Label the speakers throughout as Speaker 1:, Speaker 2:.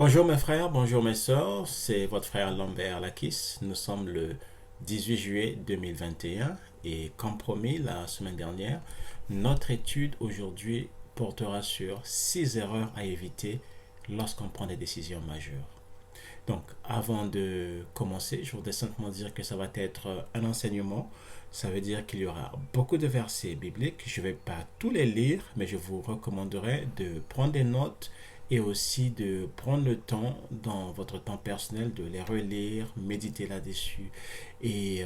Speaker 1: Bonjour mes frères, bonjour mes sœurs, c'est votre frère Lambert Lakis. Nous sommes le 18 juillet 2021 et comme promis la semaine dernière, notre étude aujourd'hui portera sur 6 erreurs à éviter lorsqu'on prend des décisions majeures. Donc avant de commencer, je voudrais simplement dire que ça va être un enseignement. Ça veut dire qu'il y aura beaucoup de versets bibliques. Je ne vais pas tous les lire, mais je vous recommanderais de prendre des notes et aussi de prendre le temps dans votre temps personnel de les relire, méditer là-dessus. Et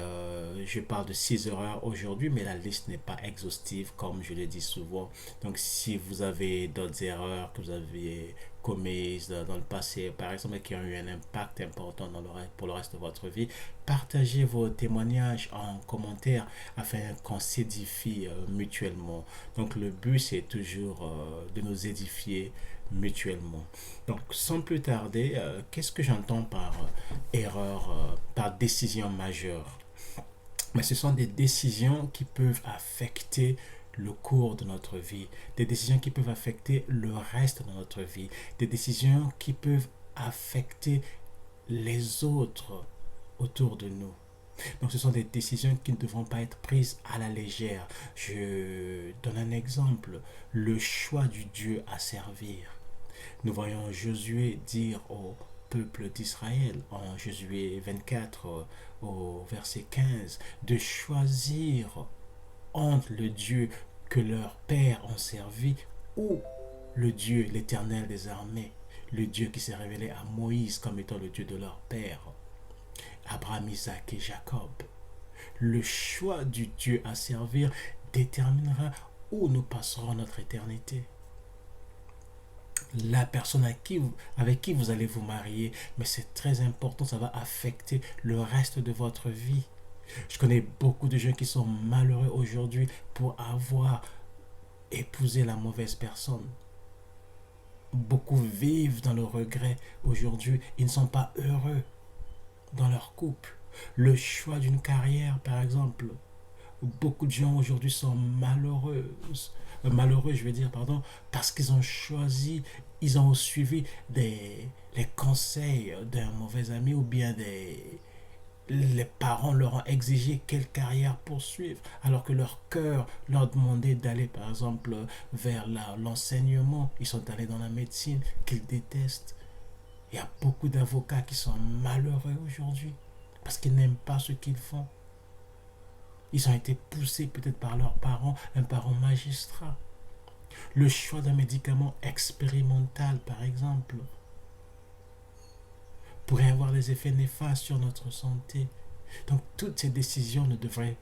Speaker 1: je parle de 6 erreurs aujourd'hui, mais la liste n'est pas exhaustive comme je le dis souvent. Donc si vous avez d'autres erreurs que vous avez commises dans le passé, par exemple, qui ont eu un impact important pour le reste de votre vie, partagez vos témoignages en commentaire afin qu'on s'édifie mutuellement. Donc le but, c'est toujours de nous édifier mutuellement. Donc sans plus tarder, qu'est-ce que j'entends par erreur, par décision majeure? Mais ce sont des décisions qui peuvent affecter le cours de notre vie, des décisions qui peuvent affecter le reste de notre vie, des décisions qui peuvent affecter les autres autour de nous. Donc ce sont des décisions qui ne devront pas être prises à la légère. Je donne un exemple, le choix du Dieu à servir. Nous voyons Josué dire au peuple d'Israël en Josué 24 au verset 15 de choisir entre le Dieu que leurs pères ont servi ou le Dieu, l'Éternel des armées, le Dieu qui s'est révélé à Moïse comme étant le Dieu de leur père, Abraham, Isaac et Jacob. Le choix du Dieu à servir déterminera où nous passerons notre éternité. La personne avec qui vous allez vous marier, mais c'est très important, ça va affecter le reste de votre vie. Je connais beaucoup de gens qui sont malheureux aujourd'hui pour avoir épousé la mauvaise personne. Beaucoup vivent dans le regret aujourd'hui, ils ne sont pas heureux dans leur couple. Le choix d'une carrière, par exemple. Beaucoup de gens aujourd'hui sont malheureux, je veux dire, pardon, parce qu'ils ont choisi, ils ont suivi les conseils d'un mauvais ami ou bien les parents leur ont exigé quelle carrière poursuivre, alors que leur cœur leur demandait d'aller, par exemple, vers l'enseignement. Ils sont allés dans la médecine qu'ils détestent. Il y a beaucoup d'avocats qui sont malheureux aujourd'hui parce qu'ils n'aiment pas ce qu'ils font. Ils ont été poussés peut-être par leurs parents, un parent magistrat. Le choix d'un médicament expérimental, par exemple, pourrait avoir des effets néfastes sur notre santé. Donc toutes ces décisions ne devraient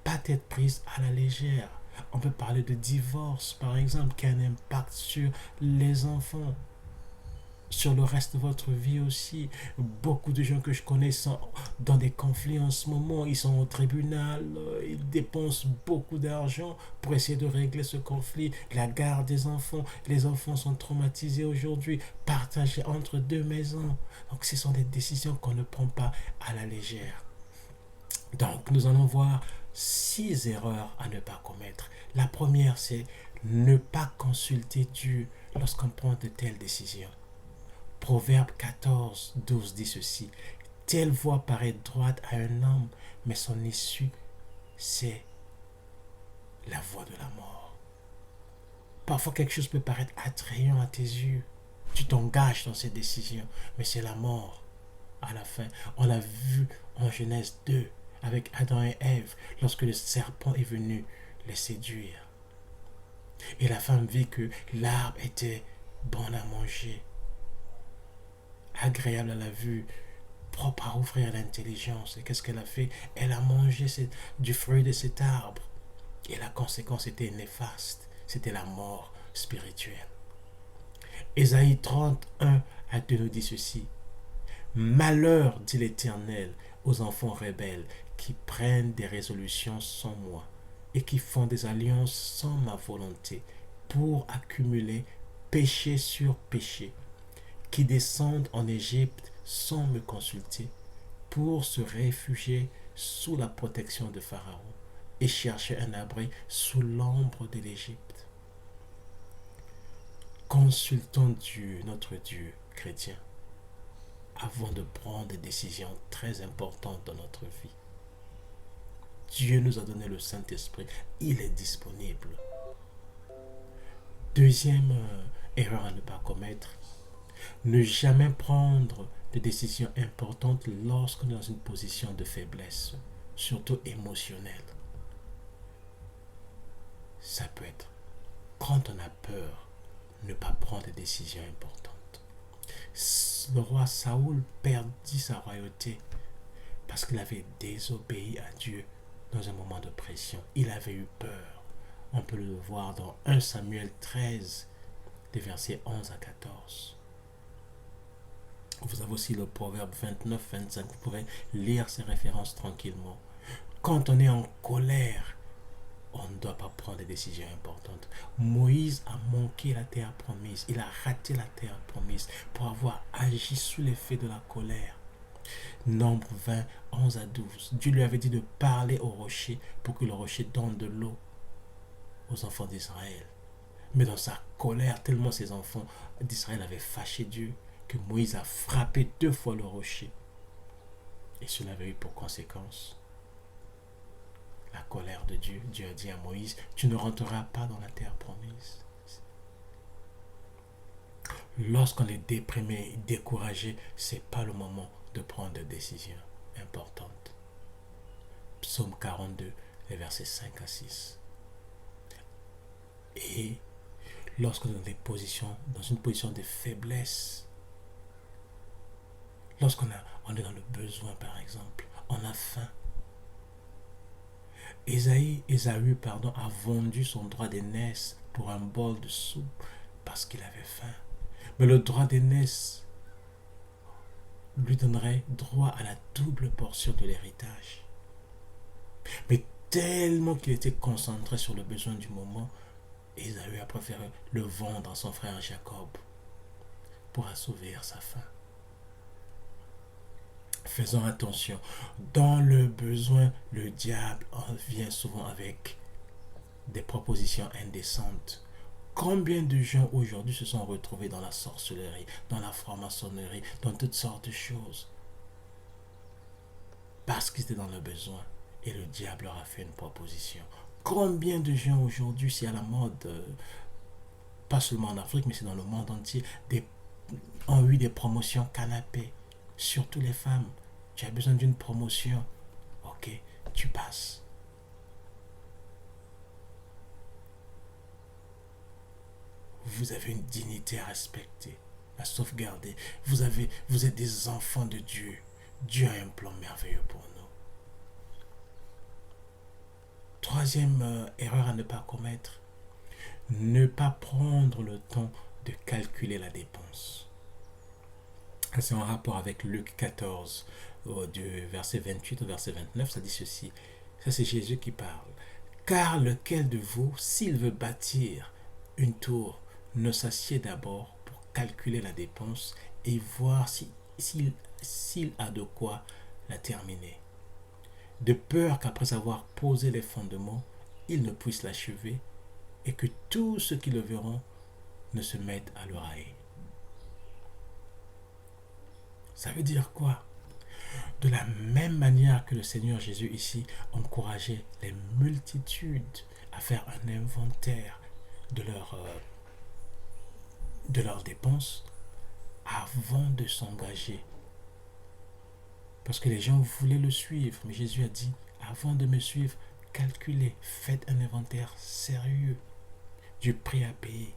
Speaker 1: pas être prises à la légère. On peut parler de divorce, par exemple, qui a un impact sur les enfants, sur le reste de votre vie aussi. Beaucoup de gens que je connais sont dans des conflits en ce moment, ils sont au tribunal, ils dépensent beaucoup d'argent pour essayer de régler ce conflit, la garde des enfants, les enfants sont traumatisés aujourd'hui, partagés entre deux maisons. Donc ce sont des décisions qu'on ne prend pas à la légère. Donc nous allons voir 6 erreurs à ne pas commettre. La première, c'est ne pas consulter Dieu lorsqu'on prend de telles décisions. Proverbe 14, 12 dit ceci. Telle voie paraît droite à un homme, mais son issue, c'est la voie de la mort. Parfois, quelque chose peut paraître attrayant à tes yeux. Tu t'engages dans cette décision, mais c'est la mort à la fin. On l'a vu en Genèse 2, avec Adam et Ève, lorsque le serpent est venu les séduire. Et la femme vit que l'arbre était bon à manger, agréable à la vue, propre à ouvrir l'intelligence. Et qu'est-ce qu'elle a fait? Elle a mangé du fruit de cet arbre. Et la conséquence était néfaste. C'était la mort spirituelle. Ésaïe 31 a de nous dit ceci. Malheur, dit l'Éternel, aux enfants rebelles qui prennent des résolutions sans moi et qui font des alliances sans ma volonté pour accumuler péché sur péché, qui descendent en Égypte sans me consulter, pour se réfugier sous la protection de Pharaon et chercher un abri sous l'ombre de l'Égypte. Consultons Dieu, notre Dieu chrétien. avant de prendre des décisions très importantes dans notre vie. Dieu nous a donné le Saint-Esprit. Il est disponible. Deuxième erreur à ne pas commettre, ne jamais prendre de décisions importantes lorsqu'on est dans une position de faiblesse, surtout émotionnelle. Ça peut être quand on a peur, ne pas prendre de décisions importantes. Le roi Saoul perdit sa royauté parce qu'il avait désobéi à Dieu dans un moment de pression. Il avait eu peur. On peut le voir dans 1 Samuel 13, des versets 11 à 14. Vous avez aussi le proverbe 29-25. Vous pourrez lire ces références tranquillement. Quand on est en colère, on ne doit pas prendre des décisions importantes. Moïse a manqué la terre promise. Il a raté la terre promise pour avoir agi sous l'effet de la colère. Nombre 20, 11 à 12. Dieu lui avait dit de parler au rocher pour que le rocher donne de l'eau aux enfants d'Israël. Mais dans sa colère, tellement ses enfants d'Israël avaient fâché Dieu, que Moïse a frappé 2 fois le rocher. Et cela avait eu pour conséquence la colère de Dieu. Dieu a dit à Moïse, tu ne rentreras pas dans la terre promise. Lorsqu'on est déprimé, découragé, ce n'est pas le moment de prendre des décisions importantes. Psaume 42, les versets 5 à 6. Et lorsqu'on est dans une position de faiblesse, lorsqu'on est dans le besoin par exemple, on a faim. Ésaü a vendu son droit d'aînesse pour un bol de soupe parce qu'il avait faim. Mais le droit d'aînesse lui donnerait droit à la double portion de l'héritage. Mais tellement qu'il était concentré sur le besoin du moment, Ésaü a préféré le vendre à son frère Jacob pour assouvir sa faim. Faisons attention. Dans le besoin, le diable vient souvent avec des propositions indécentes. Combien de gens aujourd'hui se sont retrouvés dans la sorcellerie, dans la franc-maçonnerie, dans toutes sortes de choses, parce qu'ils étaient dans le besoin et le diable leur a fait une proposition. Combien de gens aujourd'hui, c'est à la mode, pas seulement en Afrique, mais c'est dans le monde entier, ont eu des promotions canapés, surtout les femmes. Tu as besoin d'une promotion, ok, tu passes. Vous avez une dignité à respecter, à sauvegarder. Vous êtes des enfants de Dieu. Dieu a un plan merveilleux pour nous. Troisième erreur à ne pas commettre, ne pas prendre le temps de calculer la dépense. C'est en rapport avec Luc 14, du verset 28 au verset 29, ça dit ceci. Ça, c'est Jésus qui parle. Car lequel de vous, s'il veut bâtir une tour, ne s'assied d'abord pour calculer la dépense et voir s'il a de quoi la terminer. De peur qu'après avoir posé les fondements, il ne puisse l'achever et que tous ceux qui le verront ne se mettent à le railler. Ça veut dire quoi? De la même manière que le Seigneur Jésus ici encourageait les multitudes à faire un inventaire de leurs dépenses avant de s'engager. Parce que les gens voulaient le suivre, mais Jésus a dit, avant de me suivre, calculez, faites un inventaire sérieux du prix à payer.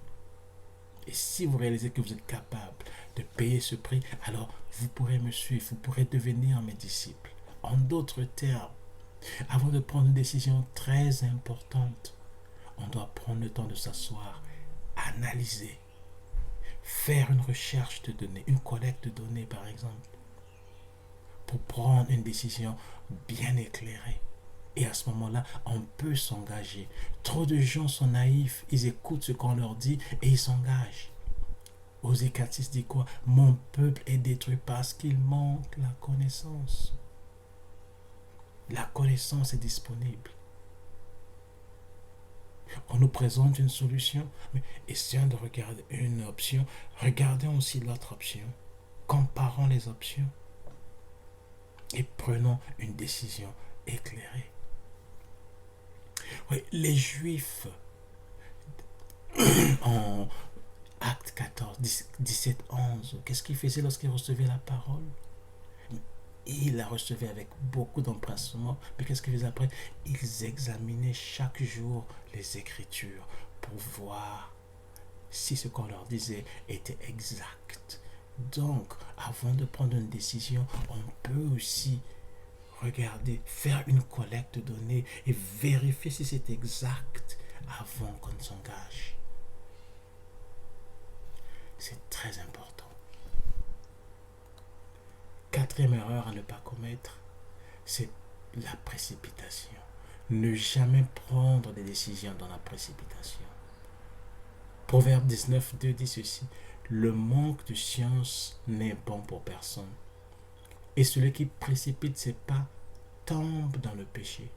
Speaker 1: Et si vous réalisez que vous êtes capable de payer ce prix, alors vous pourrez me suivre, vous pourrez devenir mes disciples. En d'autres termes, avant de prendre une décision très importante, on doit prendre le temps de s'asseoir, analyser, faire une recherche de données, une collecte de données par exemple, pour prendre une décision bien éclairée. Et à ce moment-là, on peut s'engager. Trop de gens sont naïfs, ils écoutent ce qu'on leur dit et ils s'engagent. Osée 4:6 dit quoi? Mon peuple est détruit parce qu'il manque la connaissance. La connaissance est disponible. On nous présente une solution, mais essayons de regarder une option. Regardons aussi l'autre option. comparons les options et prenons une décision éclairée. Oui, les Juifs, en Acte 14, 17, 11, qu'est-ce qu'ils faisaient lorsqu'ils recevaient la parole? Ils la recevaient avec beaucoup d'empressement. Mais qu'est-ce qu'ils faisaient après? Ils examinaient chaque jour les Écritures pour voir si ce qu'on leur disait était exact. Donc, avant de prendre une décision, on peut aussi regarder, faire une collecte de données et vérifier si c'est exact avant qu'on s'engage. C'est très important. Quatrième erreur à ne pas commettre, c'est la précipitation. Ne jamais prendre des décisions dans la précipitation. Proverbe 19, 2 dit ceci: le manque de science n'est bon pour personne. Et celui qui précipite ses pas tombe dans le péché.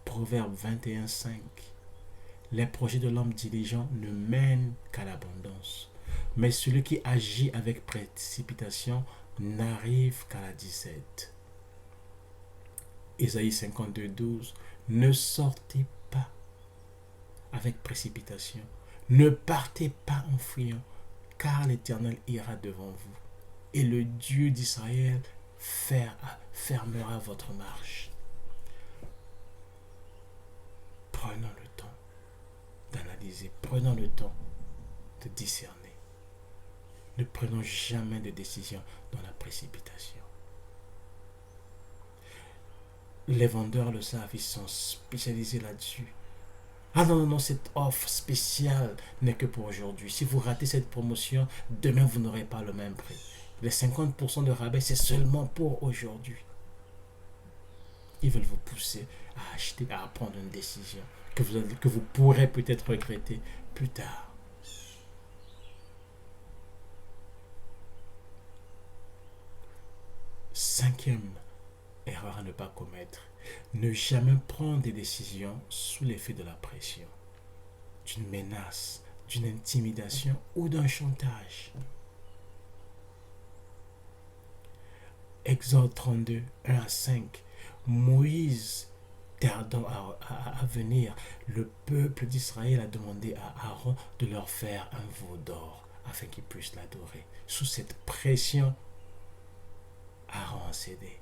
Speaker 1: Proverbe 21, 5. Les projets de l'homme diligent ne mènent qu'à l'abondance, mais celui qui agit avec précipitation n'arrive qu'à la disette. Ésaïe 52, 12. Ne sortez pas avec précipitation, ne partez pas en fuyant, car l'Éternel ira devant vous, et le Dieu d'Israël fermera votre marche. Prenons le temps d'analyser, prenons le temps de discerner. Ne prenons jamais de décision dans la précipitation. Les vendeurs le savent, ils sont spécialisés là-dessus. Ah non, cette offre spéciale n'est que pour aujourd'hui. Si vous ratez cette promotion, demain vous n'aurez pas le même prix. Les 50% de rabais, c'est seulement pour aujourd'hui. Ils veulent vous pousser à acheter, à prendre une décision que vous pourrez peut-être regretter plus tard. Cinquième erreur à ne pas commettre, ne jamais prendre des décisions sous l'effet de la pression, d'une menace, d'une intimidation ou d'un chantage. Exode 32, 1 à 5. Moïse tardant à venir, le peuple d'Israël a demandé à Aaron de leur faire un veau d'or afin qu'ils puissent l'adorer. Sous cette pression, Aaron a cédé.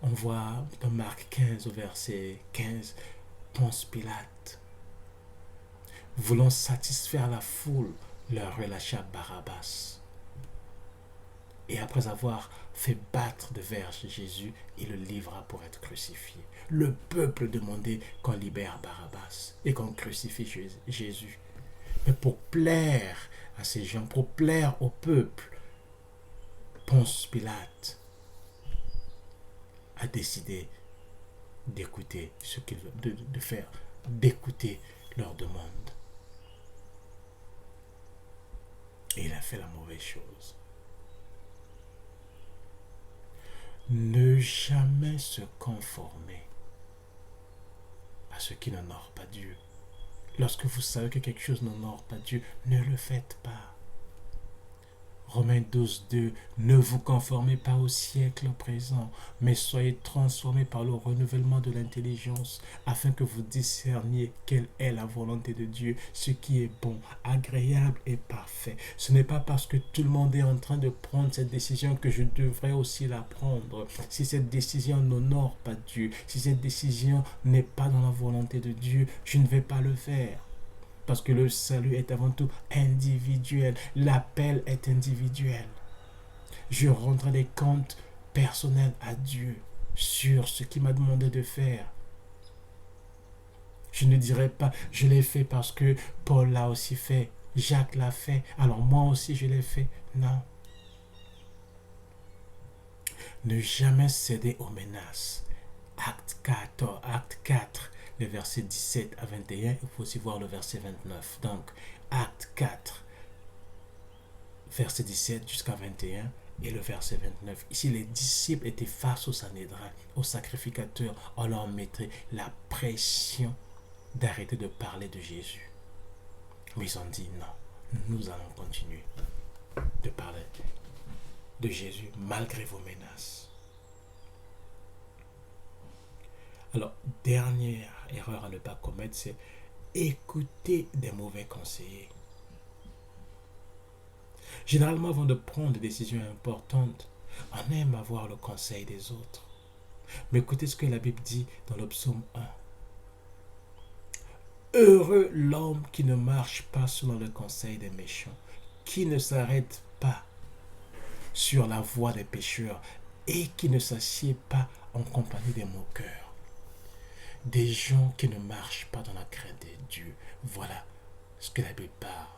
Speaker 1: On voit dans Marc 15 au verset 15, Ponce Pilate, voulant satisfaire la foule, leur relâcha Barabbas. Et après avoir fait battre de verges Jésus, il le livra pour être crucifié. Le peuple demandait qu'on libère Barabbas et qu'on crucifie Jésus. Mais pour plaire à ces gens, pour plaire au peuple, Ponce Pilate a décidé d'écouter ce qu'ils de faire, d'écouter leur demande. Et il a fait la mauvaise chose. Ne jamais se conformer à ce qui n'honore pas Dieu. Lorsque vous savez que quelque chose n'honore pas Dieu, ne le faites pas. Romains 12, 2. Ne vous conformez pas au siècle présent, mais soyez transformés par le renouvellement de l'intelligence, afin que vous discerniez quelle est la volonté de Dieu, ce qui est bon, agréable et parfait. Ce n'est pas parce que tout le monde est en train de prendre cette décision que je devrais aussi la prendre. Si cette décision n'honore pas Dieu, si cette décision n'est pas dans la volonté de Dieu, je ne vais pas le faire. Parce que le salut est avant tout individuel. L'appel est individuel. Je rendrai des comptes personnels à Dieu sur ce qu'il m'a demandé de faire. Je ne dirai pas, je l'ai fait parce que Paul l'a aussi fait, Jacques l'a fait, alors moi aussi je l'ai fait. Non. Ne jamais céder aux menaces. Acte 4. Les versets 17 à 21, il faut aussi voir le verset 29. Donc, Acte 4, verset 17 jusqu'à 21 et le verset 29. Ici, les disciples étaient face au Sanhédrin, au sacrificateur. On leur mettrait la pression d'arrêter de parler de Jésus. Mais ils ont dit non, nous allons continuer de parler de Jésus malgré vos menaces. Alors, dernière erreur à ne pas commettre, c'est écouter des mauvais conseillers. Généralement, avant de prendre des décisions importantes, on aime avoir le conseil des autres. Mais écoutez ce que la Bible dit dans le psaume 1. Heureux l'homme qui ne marche pas selon le conseil des méchants, qui ne s'arrête pas sur la voie des pécheurs et qui ne s'assied pas en compagnie des moqueurs. Des gens qui ne marchent pas dans la crainte de Dieu. Voilà ce que la Bible parle.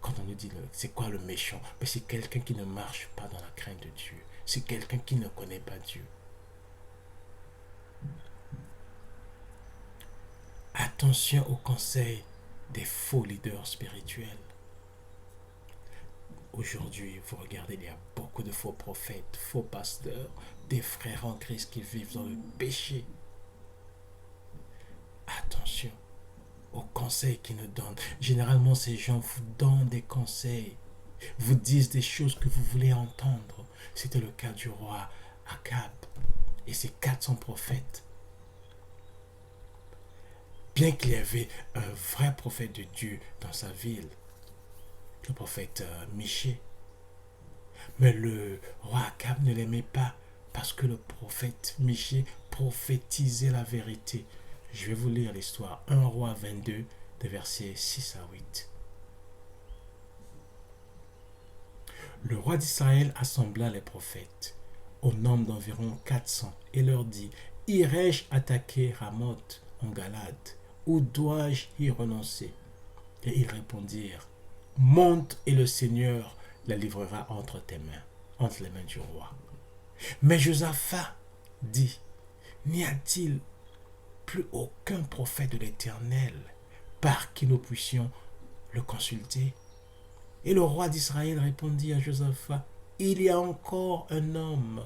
Speaker 1: Quand on nous dit c'est quoi le méchant, mais c'est quelqu'un qui ne marche pas dans la crainte de Dieu. C'est quelqu'un qui ne connaît pas Dieu. Attention aux conseils des faux leaders spirituels. Aujourd'hui, vous regardez, il y a beaucoup de faux prophètes, faux pasteurs, des frères en Christ qui vivent dans le péché. Attention aux conseils qu'ils nous donnent. Généralement, ces gens vous donnent des conseils, vous disent des choses que vous voulez entendre. C'était le cas du roi Akab et ses 400 prophètes. Bien qu'il y avait un vrai prophète de Dieu dans sa ville, le prophète Michée, mais le roi Akab ne l'aimait pas parce que le prophète Michée prophétisait la vérité. Je vais vous lire l'histoire. 1 roi 22, des versets 6 à 8. Le roi d'Israël assembla les prophètes, au nombre d'environ 400, et leur dit, irai-je attaquer Ramoth en Galade, ou dois-je y renoncer? Et ils répondirent, monte et le Seigneur la livrera entre tes mains, entre les mains du roi. Mais Josaphat dit, n'y a-t-il plus aucun prophète de l'Éternel par qui nous puissions le consulter? Et le roi d'Israël répondit à Josaphat, il y a encore un homme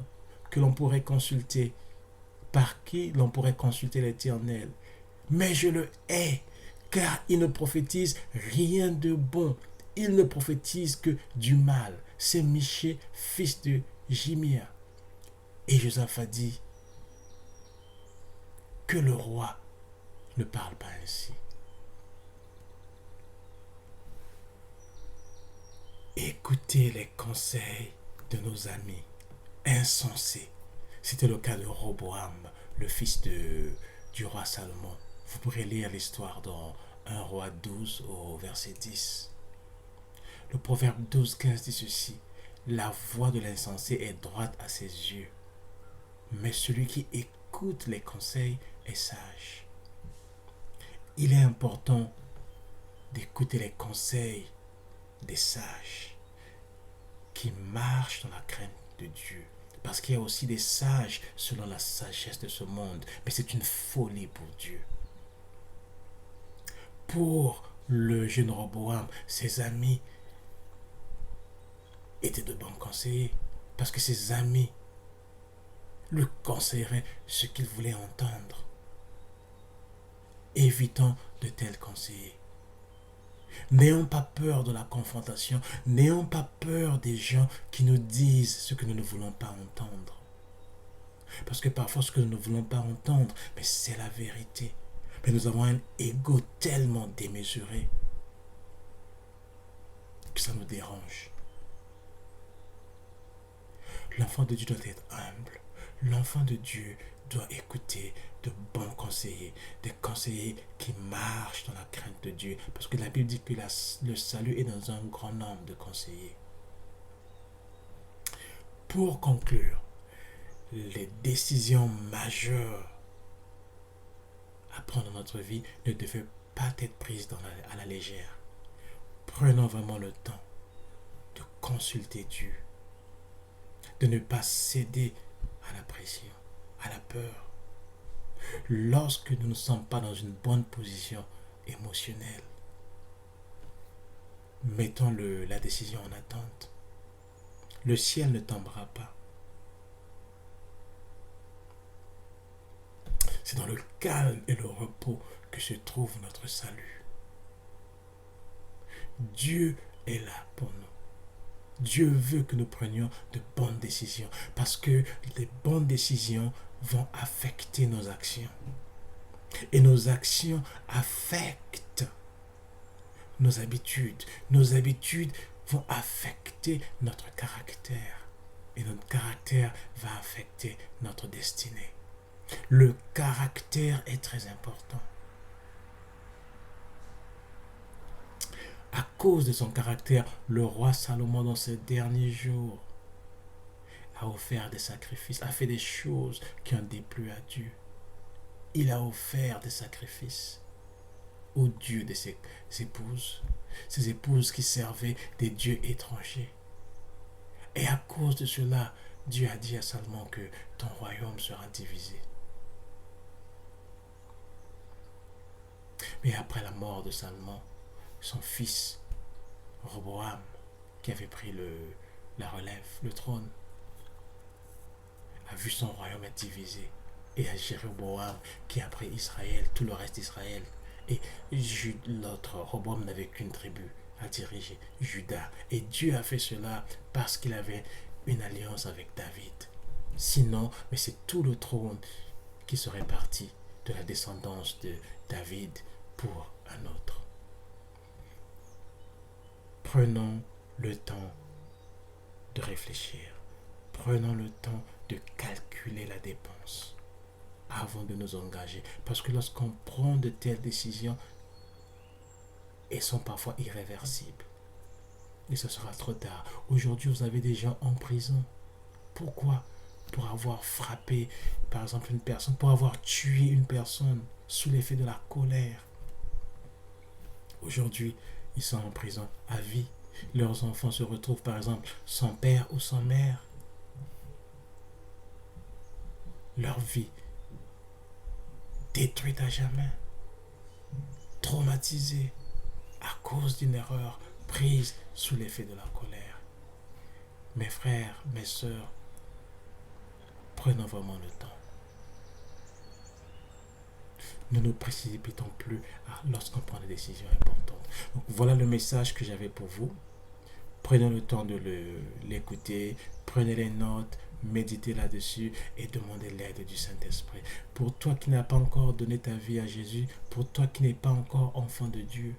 Speaker 1: que l'on pourrait consulter, par qui l'on pourrait consulter l'Éternel. Mais je le hais, car il ne prophétise rien de bon. Il ne prophétise que du mal. C'est Michée, fils de Jimia. Et Josaphat dit, que le roi ne parle pas ainsi. Écoutez les conseils de nos amis insensés. C'était le cas de Roboam, le fils du roi Salomon. Vous pourrez lire l'histoire dans 1 roi 12 au verset 10. Le proverbe 12-15 dit ceci. La voix de l'insensé est droite à ses yeux, mais celui qui écoute les conseils est sage. Il est important d'écouter les conseils des sages qui marchent dans la crainte de Dieu. Parce qu'il y a aussi des sages selon la sagesse de ce monde, mais c'est une folie pour Dieu. Pour le jeune Roboam, ses amis étaient de bons conseillers, parce que ses amis lui conseilleraient ce qu'il voulait entendre. Évitons de tels conseillers. N'ayons pas peur de la confrontation. N'ayons pas peur des gens qui nous disent ce que nous ne voulons pas entendre. Parce que parfois, ce que nous ne voulons pas entendre, mais c'est la vérité. Mais nous avons un ego tellement démesuré que ça nous dérange. L'enfant de Dieu doit être humble. L'enfant de Dieu doit écouter de bons conseillers, des conseillers qui marchent dans la crainte de Dieu. Parce que la Bible dit que le salut est dans un grand nombre de conseillers. Pour conclure, les décisions majeures à prendre dans notre vie ne devaient pas être prises à la légère. Prenons vraiment le temps de consulter Dieu, de ne pas céder à la pression, à la peur. Lorsque nous ne sommes pas dans une bonne position émotionnelle, mettons la décision en attente. Le ciel ne tombera pas. C'est dans le calme et le repos que se trouve notre salut. Dieu est là pour nous. Dieu veut que nous prenions de bonnes décisions parce que les bonnes décisions vont affecter nos actions. Et nos actions affectent nos habitudes. Nos habitudes vont affecter notre caractère. Et notre caractère va affecter notre destinée. Le caractère est très important. À cause de son caractère, le roi Salomon, dans ses derniers jours, a offert des sacrifices, a fait des choses qui ont déplu à Dieu. Il a offert des sacrifices au Dieu de ses épouses qui servaient des dieux étrangers. Et à cause de cela, Dieu a dit à Salomon que ton royaume sera divisé. Mais après la mort de Salomon, son fils, Roboam, qui avait pris la relève, le trône, a vu son royaume être divisé. Et à Jéroboam, qui a pris Israël, tout le reste d'Israël. Et l'autre, Roboam, n'avait qu'une tribu à diriger, Juda. Et Dieu a fait cela parce qu'il avait une alliance avec David. Sinon, mais c'est tout le trône qui serait parti de la descendance de David pour un autre. Prenons le temps de réfléchir. Prenons le temps de calculer la dépense avant de nous engager. Parce que lorsqu'on prend de telles décisions, elles sont parfois irréversibles. Et ce sera trop tard. Aujourd'hui, vous avez des gens en prison. Pourquoi? Pour avoir frappé, par exemple, une personne, pour avoir tué une personne sous l'effet de la colère. Aujourd'hui, ils sont en prison à vie. Leurs enfants se retrouvent, par exemple, sans père ou sans mère. Leur vie détruite à jamais, traumatisée à cause d'une erreur prise sous l'effet de la colère. Mes frères, mes sœurs, prenons vraiment le temps. Ne nous précipitons plus lorsqu'on prend des décisions importantes. Donc, voilà le message que j'avais pour vous. Prenez le temps de l'écouter, prenez les notes, méditez là-dessus et demandez l'aide du Saint-Esprit. Pour toi qui n'as pas encore donné ta vie à Jésus, pour toi qui n'es pas encore enfant de Dieu,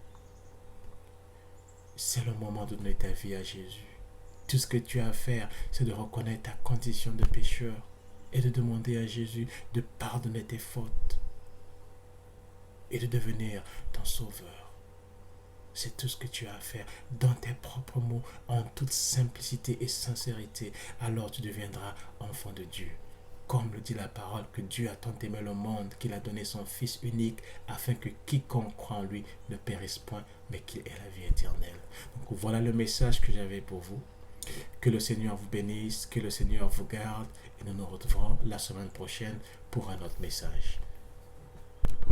Speaker 1: c'est le moment de donner ta vie à Jésus. Tout ce que tu as à faire, c'est de reconnaître ta condition de pécheur et de demander à Jésus de pardonner tes fautes et de devenir ton sauveur. C'est tout ce que tu as à faire dans tes propres mots, en toute simplicité et sincérité. Alors tu deviendras enfant de Dieu. Comme le dit la parole, que Dieu a tant aimé le monde qu'il a donné son Fils unique afin que quiconque croit en lui ne périsse point, mais qu'il ait la vie éternelle. Donc voilà le message que j'avais pour vous. Que le Seigneur vous bénisse, que le Seigneur vous garde et nous nous retrouverons la semaine prochaine pour un autre message.